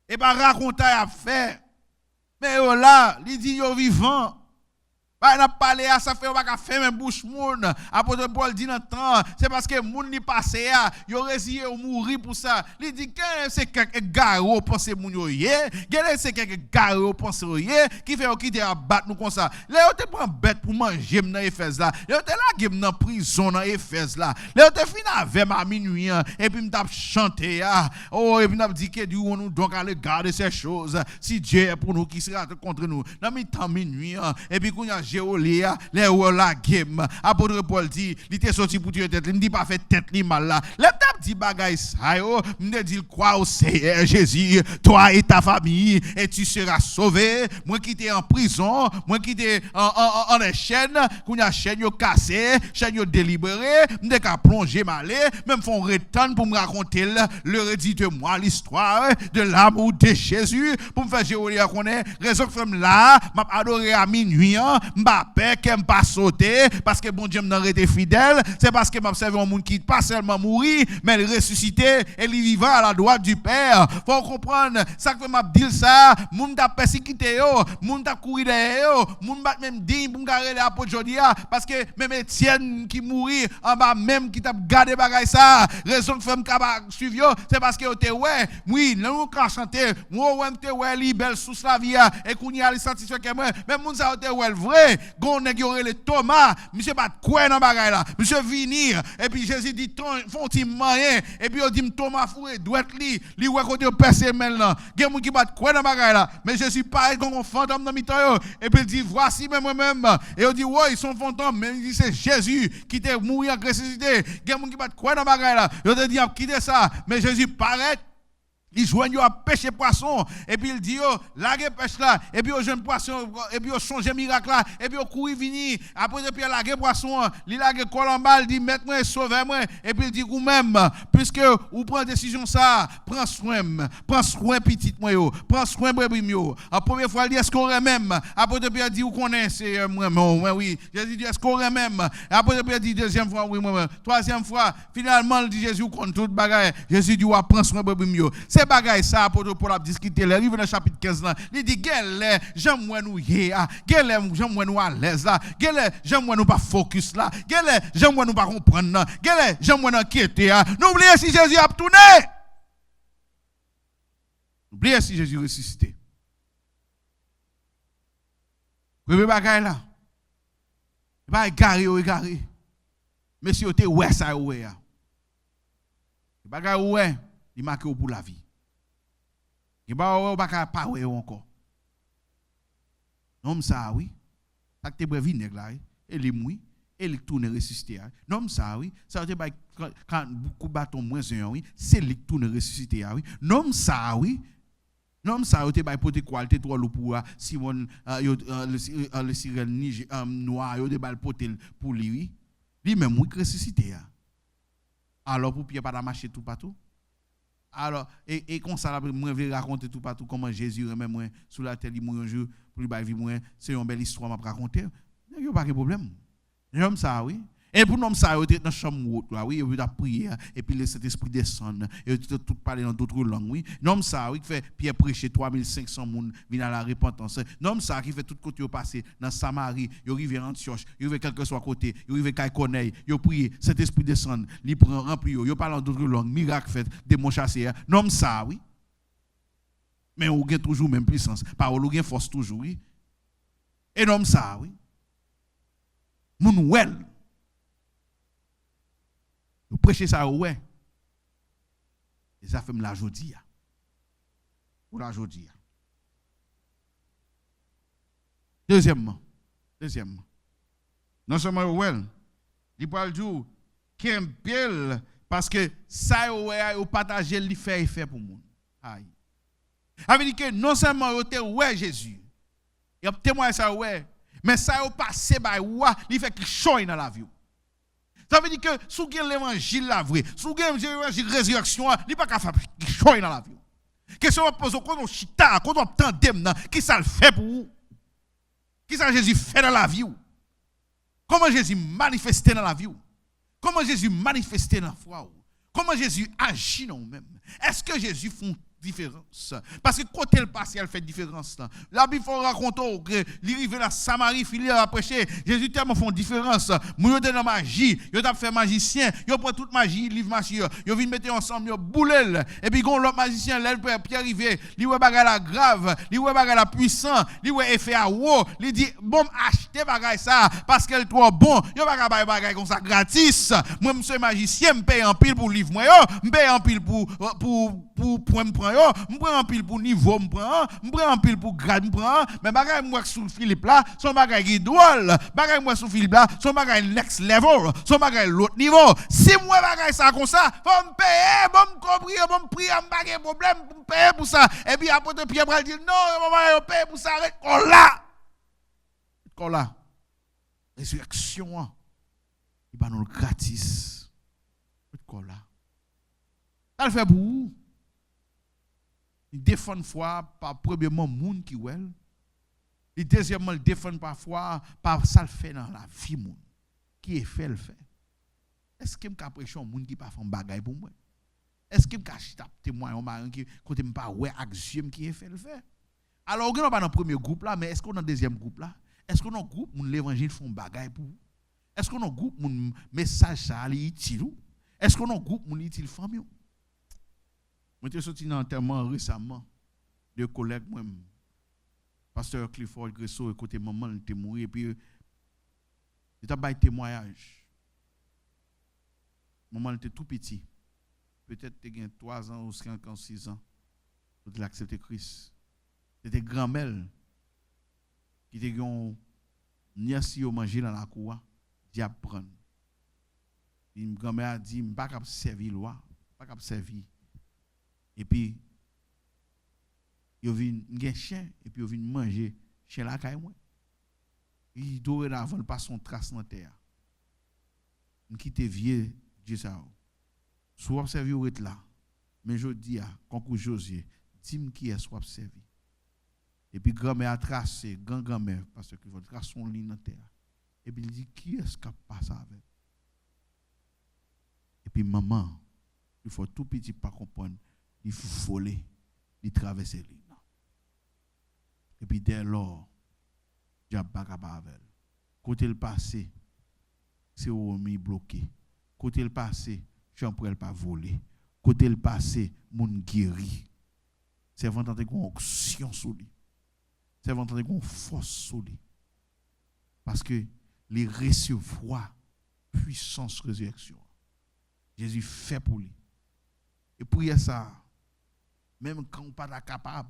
et pas raconter à faire mais là il dit yo vivant Bah n'a parlé ça fait pas faire même bouche moun. Apôtre Paul dit dans temps, c'est parce que moun ni passé a, yo résilié ou mourir pour ça. Il dit que c'est quelques garo penser moun yo yé, c'est quelques garo penser yé qui fait quitter à battre nous comme ça. Là yo te prend bête pour manger dans Éphèse là. Yo te la dans prison dans Éphèse là. Là yo te fin avec ma minuit et puis m't'a chanter oh et puis n'a dit que Dieu nous donc aller garder ces choses. Si Dieu est pour nous, qui sera contre nous? Dans mi-temps minuit et puis quand y a Géolia, les ou la game. Apôtre Paul dit, il était sorti pour tuer tête, il me dit pas fait tête ni mal là. Le tap dit bagay ça yo, me dit quoi au Seigneur Jésus, toi et ta famille et tu seras sauvé. Moi qui t'ai en prison, moi qui t'ai en chaîne, quand y a chaîne yo cassé, chaîne yo délibéré, me qu'à plonger malé, même font retenir pour me raconter le redites-moi l'histoire de l'amour de Jésus pour me faire Géolia connaître raison que là m'a adoré à minuit m'a peur qu'elle pas sauter parce que bon Dieu m'a été fidèle, c'est parce que m'a observé un monde qui pas seulement mourir mais il ressuscité et il vivant à la droite du Père. Faut comprendre ça que m'a dit ça, monde t'a persécuté yo, monde t'a couru derrière yo, monde m'a même dit pour garder l'apôtre Jodia parce que même Étienne qui mourit en bas même qui t'a gardé bagay ça, raison que femme ka suivre c'est parce que te ouais, oui, nous quand chanter, moi ouais te ouais li belle sous la vie et qu'on y a les satisfaire que moi, même moun ça te ouais vrai, gon nèg yo le Thomas, monsieur pas quoi dans bagay là, monsieur venir et puis Jésus dit font ti moyen et puis on dit Thomas foué doit li ouais côté percer maintenant, gen moun qui pas quoi dans bagay là, mais Jésus pareil comme un fantôme dans mi-temps yo et puis il dit voici même moi-même et on dit ouais ils sont fantômes mais il dit c'est Jésus qui t'est mort en ressuscité, gen moun qui pas quoi dans bagay là, yo te dit quitter ça, mais Jésus paraît. Il joignent à pêcher poisson et puis il dit oh laguer pêche là et puis au jeune poisson et puis au changer miracle là et puis au courir venir après puis laguer poisson il laguer colombal dit mettez-moi sauver moi et puis il dit vous même puisque vous prenez décision ça prends soin petite moi yo prends soin brebis yo en première fois il dit est-ce qu'on aurait même après puis il dit vous connaissez moi oui Jésus dit est-ce qu'on aurait même après puis il dit deuxième fois oui moi troisième fois finalement il dit Jésus vous connaissez toute bagaille Jésus dit vous prends soin brebis yo c'est bagay ça apôtre Paul a discuté là arrive dans chapitre 15 là il dit gèle j'aime moi nous hier gèle j'aime moi nous à l'aise là gèle j'aime moi nous pas focus là gèle j'aime moi nous pas comprendre là gèle j'aime moi inquiéter n'oubliez si Jésus a tourné n'oubliez si Jésus ressuscité premier bagay là pas égaré monsieur te ouais ça ouais bagay ouais il marque pour la vie. Il va pas ouais encore. Non ça oui. Ça que te brevi nèg là et les mouy et les tourner ressusciter. Non ça oui, ça te ba quand beaucoup bâton moins un oui, c'est les tourner ressusciter oui. Ça oui. Non ça te ba porter qualité trop lourd pour Simon le sirène noir yo te ba porter pour lui. Lui même oui ressusciter. Alors pour Pierre pas marcher tout partout. Alors, et comme ça, moi, je vais raconter tout partout comment Jésus remet moi sous la terre, il mourit un jour, pour lui vivre moi. C'est une belle histoire, je vais raconter. Il n'y a pas de problème. L'homme ça, oui. Et pour l'homme ça, il était dans la chambre haute, oui, il a prié, et puis le Saint-Esprit descend, et il a tout parlé dans d'autres langues, oui. L'homme ça, oui, qui fait Pierre prêcher 3500 personnes, viennent à la repentance. L'homme ça, qui fait tout côté au passé, dans Samarie, il arrive à Antioche, il arrive quel que soit côté, il arrive à Corneille, il prie, Saint-Esprit descend, il prend, remplit, il parle dans d'autres langues, miracle fait, démon chassé. L'homme ça, oui. Mais on a toujours même puissance, parole, on a force toujours, oui. Et l'homme ça, oui. Mon well. Vous prêchez ça ouais. Et ça fait la jodia. Pour la jodia. Deuxièmement. Non seulement ouais, il parle du qu'un bel parce que ça ouais au partager il fait effet pour monde. Aïe. Ça veut dire que non seulement vous ouais Jésus. Il a témoigné ça ouais, mais ça au passé by ouais, il fait quelque chose dans la vie. Ça veut dire que si vous avez l'évangile la vrai, si vous avez l'évangile résurrection, il n'y a pas qu'à faire quelque chose dans la vie. Question on pose quand on chita, quand on entend qui ça le fait pour vous? Qui ça Jésus fait dans la vie? Comment Jésus manifesté dans la vie? Comment Jésus manifesté dans la foi? Comment Jésus agit dans nous-mêmes? Est-ce que Jésus différence. Parce que côté le passé, elle fait différence. La Bible faut raconter que l'arrivée à Samarie, Philippe a prêché, Jésus tellement font différence. Moun yo dans magie, yo t'a fait magicien, yo prend toute magie, livre magie, yo vinn mettre ensemble, yo boulel et puis gon l'autre magicien là Pierre arrivé, li wè bagay la grave, li wè bagay la puissant, li wè effet à haut, li dit bon acheter bagay ça parce qu'elle trop bon, yo bagay comme ça gratis. Moi monsieur magicien, me paye en pile pour livre moi yo, me paye en pile pour me prend yo, me prend en pile pour niveau me prend en pile pour grade me prend, mais bagay moi sous Philippe là, son bagay qui drôle, bagay moi sous Philippe là, son bagay next level, son bagay l'autre niveau. Si moi bagay ça comme ça, faut me payer, bon me comprendre, bon me prier, me bagay problème, me payer pour ça. Et puis après Pierre va dire non, maman paye pour ça, qu'on là. Résurrection il va nous gratis. Qu'on là. Ça le fait pour vous. Il défend fois par premièrement monde qui well. Et deuxièmement il défend parfois par ça le fait dans la vie monde. Qui est fait le fait. Est-ce que me prêcher un monde qui pas fait bagaille pour moi? Est-ce que me cache témoin un marin qui côté me pas ouais axiome qui est fait le fait? Alors on n'est pas dans le premier groupe là, mais est-ce qu'on est dans le deuxième groupe là? Est-ce qu'on est dans le groupe où l'évangile font bagaille pour vous? Est-ce qu'on est dans le groupe où le message ça est utile? Est-ce qu'on est dans le groupe où l'utile famille? Moi j'étais sorti dans un enterrement récemment de collègues moi pasteur Clifford Gresso côté maman était mort et puis il t'a baillé témoignage. Maman était tout petit. Peut-être qu'il a 3 ans ou 5 ans, 6 ans. Il a accepté Christ. C'était grand-mère qui était une nièce au manger dans la cour, diable prendre. Une grand-mère a dit, je ne pas capable servir loi, pas capable servir. Et puis il vient un chien et puis il vient manger chien là caille moi. Il dorénavant pas son trace dans terre. Il quitte vieux Dieu ça. Soit observer ou être là. Mais je dis à concours Josué, dis-moi qui est soit observer. Et puis grand-mère a tracé, grand-mère parce que votre trace son ligne dans terre. Et puis il dit qui est-ce qui passe avec? Et puis maman, il faut tout petit pas comprendre, il faut voler, il traverser ligne. Et puis dès lors, diable pas capable avec. Côté le passé, c'est au mi bloqué. Côté le passé, chambre elle pas voler. Côté le passé, moun guéri. C'est avant d'entrer une onction sur lui. C'est avant d'entrer une force sur lui. Parce que les recevoir puissance résurrection. Jésus fait pour lui. Et pour ça, même quand on pas capable,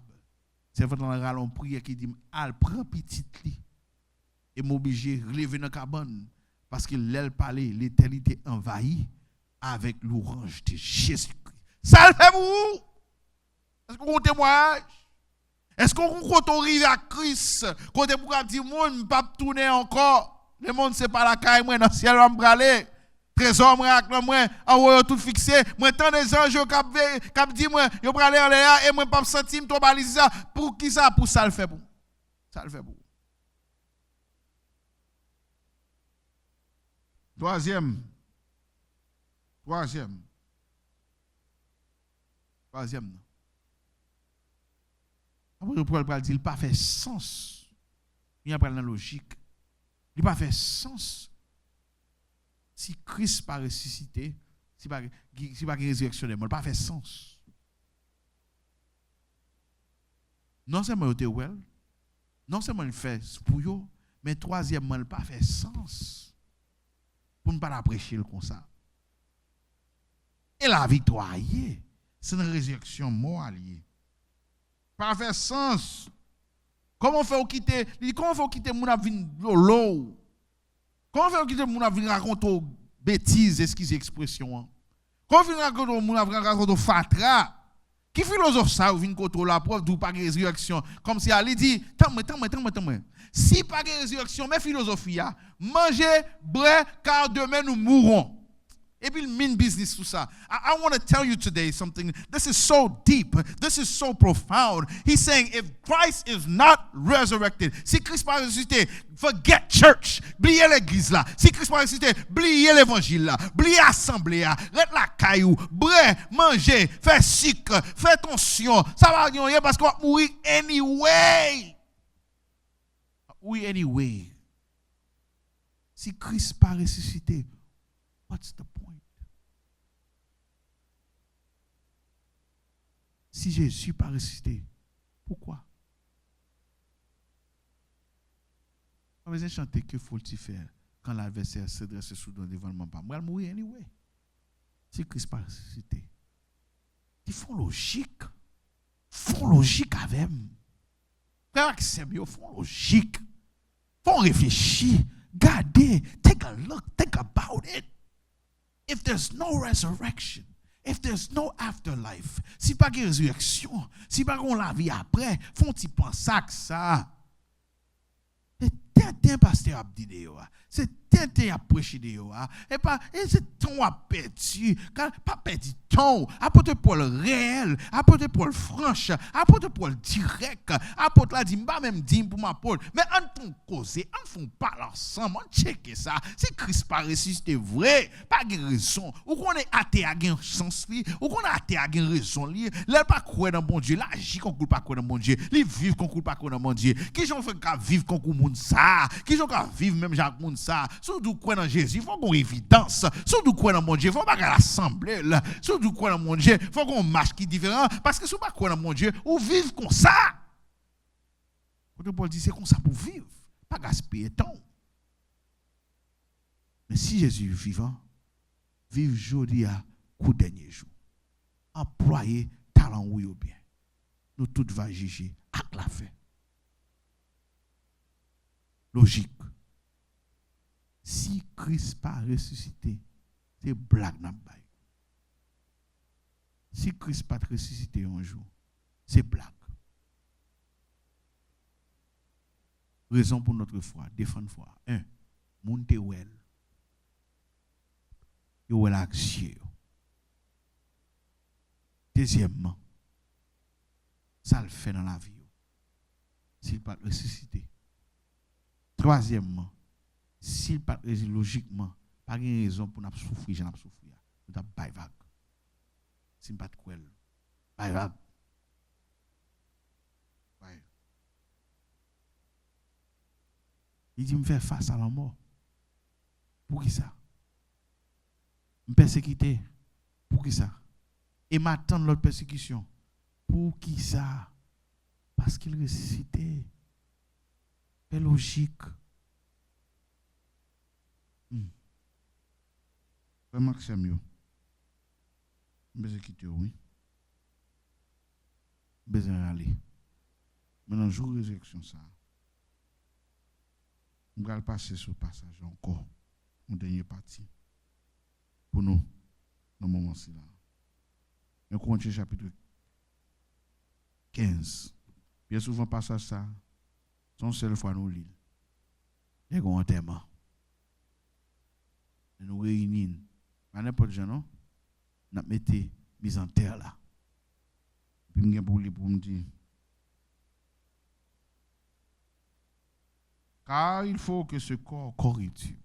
c'est avant dans la on prière qui dit al prend petite li et m'obliger relever dans cabane parce que l'aile parler l'éternité envahie avec l'orange de Jésus-Christ. Ça le fait pour vous? Est-ce qu'on témoigne? Est-ce qu'on compte arriver à Christ? Quand on peut dire monde ne pas tourner encore. Le monde c'est pas la caille moi dans le ciel on aller. Trésor moi avec moi en haut tout fixé. Moi tant des anges cap dit moi yo aller en l'air et moi pas sentir me trop baliser ça pour qui ça pour ça le fait pour. Ça le fait pour. Troisième. Après, Paul va dire, il n'a pas fait sens. Il n'a pas la logique. Il n'a pas fait sens. Si Christ n'a pas ressuscité, si pas résurrection, il n'a pas fait sens. Non seulement il était well, non seulement il fait pour eux, mais troisièmement, il n'a pas fait sens. Pour ne pas prêcher comme ça. Et la victoire, c'est une résurrection morale. Pas fait sens. Comment faut quitter mon avis lolo? Comment faut quitter mon avis raconter bêtises, excusez l'expression. Comment faut raconter mon avis raconter fatra? Qui philosophe ça ou vient contrôler la preuve d'où pas de résurrection comme si elle dit tant. Si pas de résurrection mais philosophie a manger, boire car demain nous mourrons. Et puis, il mean business tout ça. I want to tell you today something. This is so deep. This is so profound. He's saying if Christ is not resurrected, si Christ pas ressuscité, forget church. Bliez l'église là. Si Christ pas ressuscité, bliez l'évangile là. Bliez l'assemblée là. Reste la caillou. Bref, manger, faire sucre, faire tension. Ça va rien parce qu'on va mourir anyway. Oui, anyway. Si Christ pas ressuscité, what's the point? Si Jésus pas ressuscité, pourquoi? On va chanter que faut-il faire quand l'adversaire se dresse sous le devant le pas. Moi, mourir anyway. Si Christ pas ressuscité, ils font logique. Font logique avec moi. Frère, c'est mieux, font logique. Font réfléchir. Gardez, take a look, think about it. If there's no resurrection, if there's no afterlife, si pas de résurrection, si pas qu'on la vie après, font-ils penser à ça? C'est un pasteur a dit de yo. C'est un a prêché de yo. Et pas c'est ton a perdu, pas perdu ton. Apôtre Paul réel, apôtre Paul franche, apôtre Paul direct, apôtre la dit pas même dit pour ma Paul, mais en ton causer, en font parler ensemble, on checker ça. Si Christ pas ressuscité vrai, pas de raison. Ou qu'on est athée à gain sens li, ou qu'on est athée à gain raison li, là pas croire dans bon Dieu, là agit qu'on pas croire dans bon Dieu, li vivre qu'on pas croire dans bon Dieu. Qui j'en fait qu'à vivre qu'on monde ça, qui j'en qu'à vivre même Jacques monde ça. Surtout croire dans Jésus, il faut qu'on évidence. Surtout croire dans mon Dieu, il faut pas l'assembler là. Surtout croire dans mon Dieu, il faut qu'on marche qui différent parce que si on pas croire dans mon Dieu, ou vivre comme ça. Quand Paul dit c'est comme ça pour vivre, pas gaspiller temps. Mais si Jésus est vivant, vive aujourd'hui à coup dernier jour. Employer talent ou bien. Nous tous va juger avec la fin. Logique. Si Christ pas ressuscité, c'est blague n'a pas. Si Christ pas ressuscité un jour, c'est blague. Raison pour notre foi, défendre foi. 1. Moun te wel. Yo wel action. Deuxièmement, ça le fait dans la vie. S'il pas ressuscité. Troisièmement, s'il pas logiquement, pas de raison pour nous souffrir, j'en souffrir. Nous avons pas vague. S'il pas de quoi, pas vague. Il dit me faire face à la mort. Pour qui ça? Me persécuter. Pour qui ça? Et m'attendre l'autre persécution. Pour qui ça? Parce qu'il ressuscitait. C'est logique. Vraiment que c'est mieux. Je vais quitter, oui. Je vais aller. Maintenant, jour de résurrection, ça. Je vais passer sur le passage encore. Mon dernier parti. Pour nous, dans le moment-ci là. Nous Corinthiens chapitre 15. Bien souvent, passage ça. Son seule fois nous lisons. Les grands enterrements. Nous réunissons. À n'importe quel non? Nous mettons mise en terre là. Puis nous avons pour me dire. Car il faut que ce corps corruptible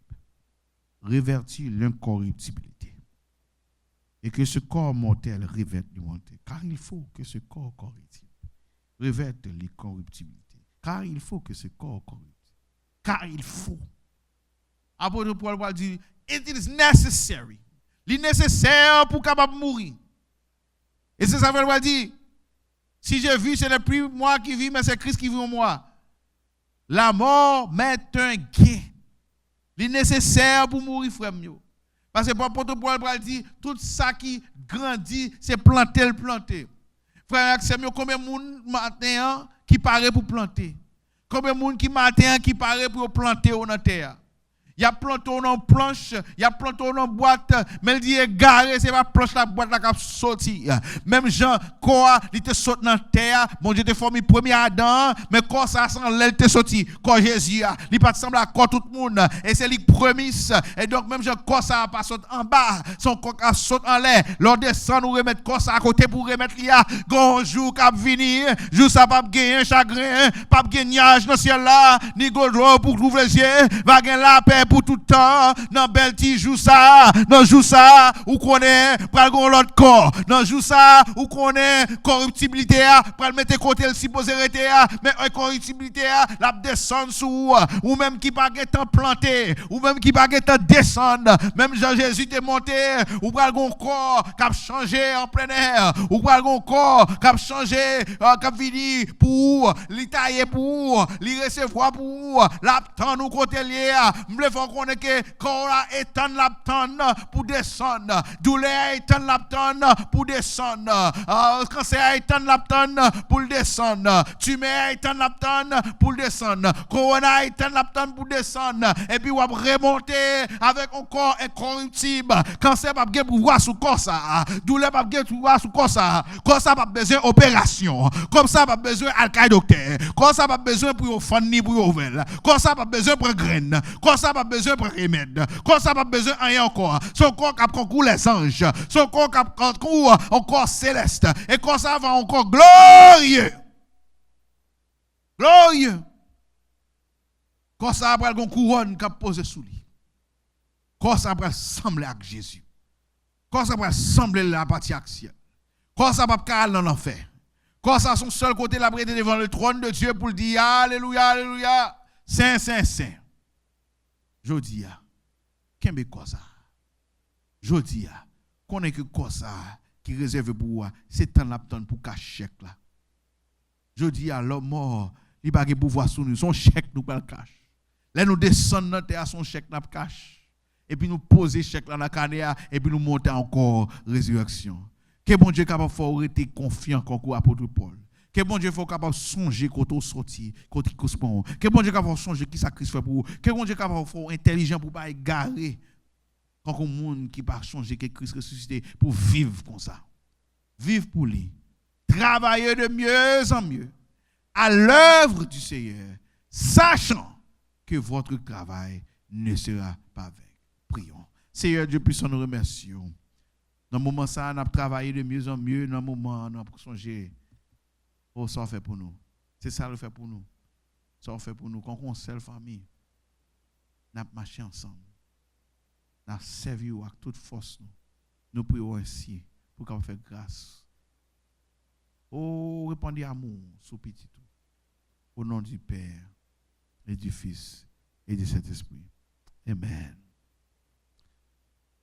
révertit l'incorruptibilité. Et que ce corps mortel revête l'immortalité. Car il faut que ce corps corruptible revête l'incorruptibilité. Car il faut que ce corps corruptible. Car il faut. Apôtre Paul va dire, it is necessary. Il est nécessaire pour capable mourir. Et c'est ça qu'il va dire. Si je vis, ce n'est plus moi qui vis, mais c'est Christ qui vit en moi. La mort met un gain. Il est nécessaire pour mourir, frère. Parce que l'apôtre Paul va dire, tout ça qui grandit, c'est planter le planter. Frère, c'est mieux combien de monde matin qui paraît pour planter. Combien de monde qui matin qui paraît pour planter dans la terre. Il y a planté dans planche, il y a planté dans boîte, mais il dit égaré, c'est pas planche la boîte là qui a sorti. Même Jean, quoi, il était sorti dans la terre, mon Dieu te formé premier Adam, mais quoi ça sans l'aile te sorti, quoi Jésus, il pas semble à quoi tout le monde, et c'est lui promis, et donc même Jean, quoi ça pas sauté en bas, son corps a sauté en l'air, l'on descend nous remettre quoi ça à côté pour remettre l'IA, gon jour qui venir, jour ça pas gagner chagrin, pas gagner nuage dans le ciel là, ni goudron pour ouvrir les yeux, va gagner la paix pour tout le temps, dans bel petit jour ça, dans jour ça, ou connaît, pral gon l'autre corps, dans jour ça, ou connaît, corruptibilité, pral mettre côté le supposé rester, mais corruptibilité, la descendre sous, ou même qui pas temps planté, ou même qui pas temps descendre, même Jean-Jésus t'est monté, ou pral gon corps, qui a changé en plein air, ou pral gon corps, qui a changé, qui a fini pour, li tailler pour, li recevoir pour, l'attendre nous côté lié, faut qu'on ait que corps étend l'abtendre pour descendre, douleur étend l'abtendre pour descendre, cancer étend l'abtendre pour descendre, tumeur étend l'abtendre pour descendre, corona étend l'abtendre pour descendre, et puis on va remonter avec un corps incorruptible. Cancer pas bien pouvoir sous corps ça, douleur pas bien pouvoir sous corps ça pas besoin opération, comme ça pas besoin alcaï docteur, comme ça pas besoin pour fanny pour ouvrir, comme ça pas besoin pour graine, comme ça pas besoin de remède. Comme ça, pas besoin de rien encore. Son corps qui a concours les anges. Son corps qui a concours encore céleste. Et comme ça va encore glorieux. Glorieux. Comme ça, après, une couronne qui a posé sous lui. Comme ça, après, sembler avec Jésus. Comme ça, après, sembler la partie action. Comme ça, pas aller dans l'enfer. Comme ça, son seul côté, la prêté devant le trône de Dieu pour dire Alléluia, Alléluia. Saint, Saint, Saint. Jodi a, qu'est-ce que ça? Jodi a, qu'on est que ça qui réserve pour c'est temps l'abtendre pour cacher chèque là. Jodi a l'homme mort, il pas de pouvoir sur nous, son chèque nous pas le cache. Là nous descendons dans terre son chèque n'a cache. Et puis nous poser chèque là dans canéa et puis nous monter encore résurrection. Que bon Dieu capable faut rester confiant comme apôtre Paul. Que bon Dieu faut capable songer quand on sorti, quand il correspond. Que bon Dieu capable songer qui ça Christ fait pour. Que bon Dieu capable faut intelligent pour pas égarer quand un monde qui pas changer que Christ ressuscité pour vivre comme ça. Vivre pour lui. Travailler de mieux en mieux à l'œuvre du Seigneur, sachant que votre travail ne sera pas vain. Prions. Seigneur Dieu puissant, nous remercions. Dans le moment ça, on a travaillé de mieux en mieux. Dans le moment, on a songer. Oh, ça fait pour nous. C'est ça le fait pour nous. Ça fait pour nous. Quand on seule famille, nous marchons ensemble. Nous servons avec toute force. Nous prions ainsi pour qu'on fasse grâce. Oh, répandez amour sur petit tout. Au nom du Père et du Fils et du Saint-Esprit. Amen.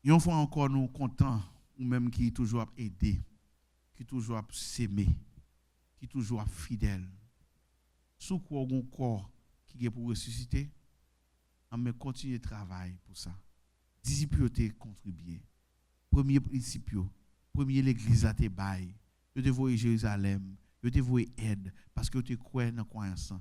Et on fois encore nous contents, ou même qui toujours aidé, qui toujours s'aimer, qui toujours fidèle. Sous quoi on corps qui est pour ressusciter, on me continue de travailler pour ça. Disciples contribuer. Premier principe, premier l'église à te bail. Je te vois Jérusalem, je te vois aide parce que tu crois dans croyance.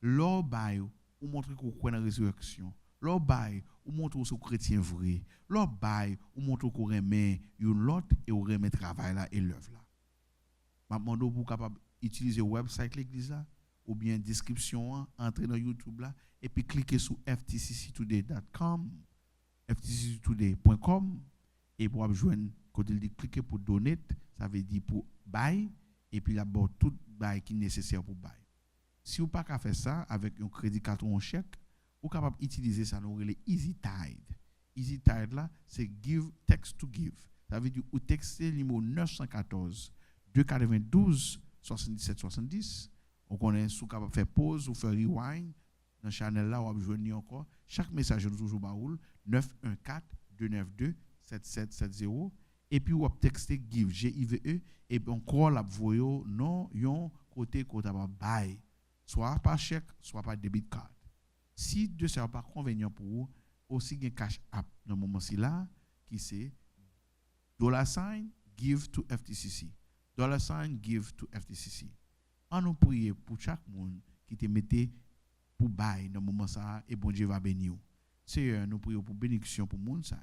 L'or bail ou montre qu'on croit dans la résurrection. L'or bail ou montre qu'on est chrétien vrai. L'or bail ou montre qu'on remet l'autre et on remet travail là et l'œuvre là. Je demande pour capable utiliser le website l'église là ou bien description, entrer dans YouTube là et puis cliquer sur ftcctoday.com, ftcctoday.com et pour joindre quand il dit cliquer pour donner, ça veut dire pour buy et puis là-bas tout buy qui est nécessaire pour buy. Si vous pas qu'à faire ça avec un crédit carte ou un chèque, vous capable utiliser ça dans les Easy Tide. Easy Tide là, c'est give text to give. Ça veut dire ou texter le numéro 914 292 77 70. On connaît sous capable faire pause ou faire rewind dans channel là ou joindre encore. Chaque message est toujours baoul 914 292 7770 et puis ou texter give GIVE et puis encore la voyo non yon côté buy soit par chèque soit par debit card. Si de ça pas convenient pour vous, aussi un cash app dans le moment là qui c'est $ give to FTCC. $ give to FTCC. On nous prier pour chaque monde qui te mette pour bail dans le moment ça et bon Dieu va bénir. Seigneur, nous prions pour bénédiction pour monde ça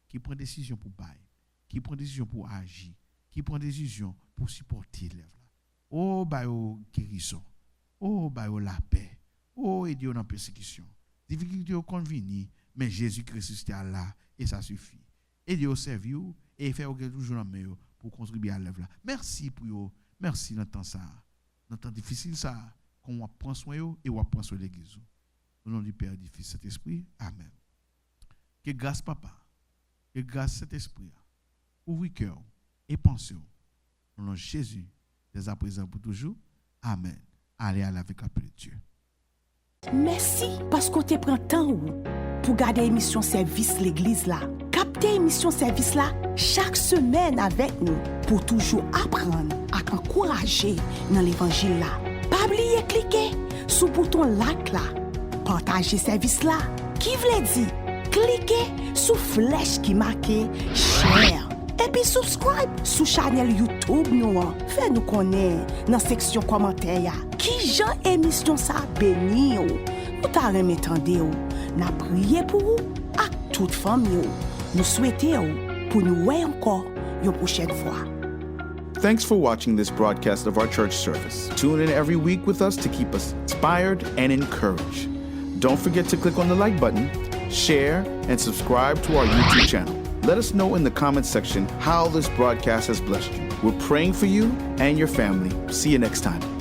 qui prend décision pour bail, qui prend décision pour agir, qui prend décision pour supporter l'œuvre là. Oh bayo guérison. Oh bayo la paix. Oh aider dans persécution. Difficulté au convenir, mais Jésus-Christ est là et ça suffit. Aider au servir et faire toujours la meilleure pour contribuer à l'œuvre là. Merci pour vous. Merci dans temps ça. Dans temps difficile ça qu'on prend soin et on prend soin de l'église. Au nom du Père et du Fils Saint-Esprit. Amen. Que grâce papa, que grâce Saint-Esprit, ouvre cœur et pensez au nom de Jésus, dès à présent pour toujours. Amen. Allez à la avec la paix de Dieu. Merci parce que tu prends temps pour garder l'émission service l'église là. Captez l'émission service là chaque semaine avec nous pour toujours apprendre à encourager dans l'évangile là. Pas oublier cliquer sur le bouton like là. Partager service là. Qui veut dire cliquez sur flèche qui marque share. Et puis subscribe sur channel YouTube nous. Fais nous connaître dans la section commentaires. Qui Jean émission ça béni nous t'a remetté n'a prié pour vous à toute famille. Nous souhaitons pour nous voir encore une prochaine fois. Thanks for watching this broadcast of our church service. Tune in every week with us to keep us inspired and encouraged. Don't forget to click on the like button, share, and subscribe to our YouTube channel. Let us know in the comments section how this broadcast has blessed you. We're praying for you and your family. See you next time.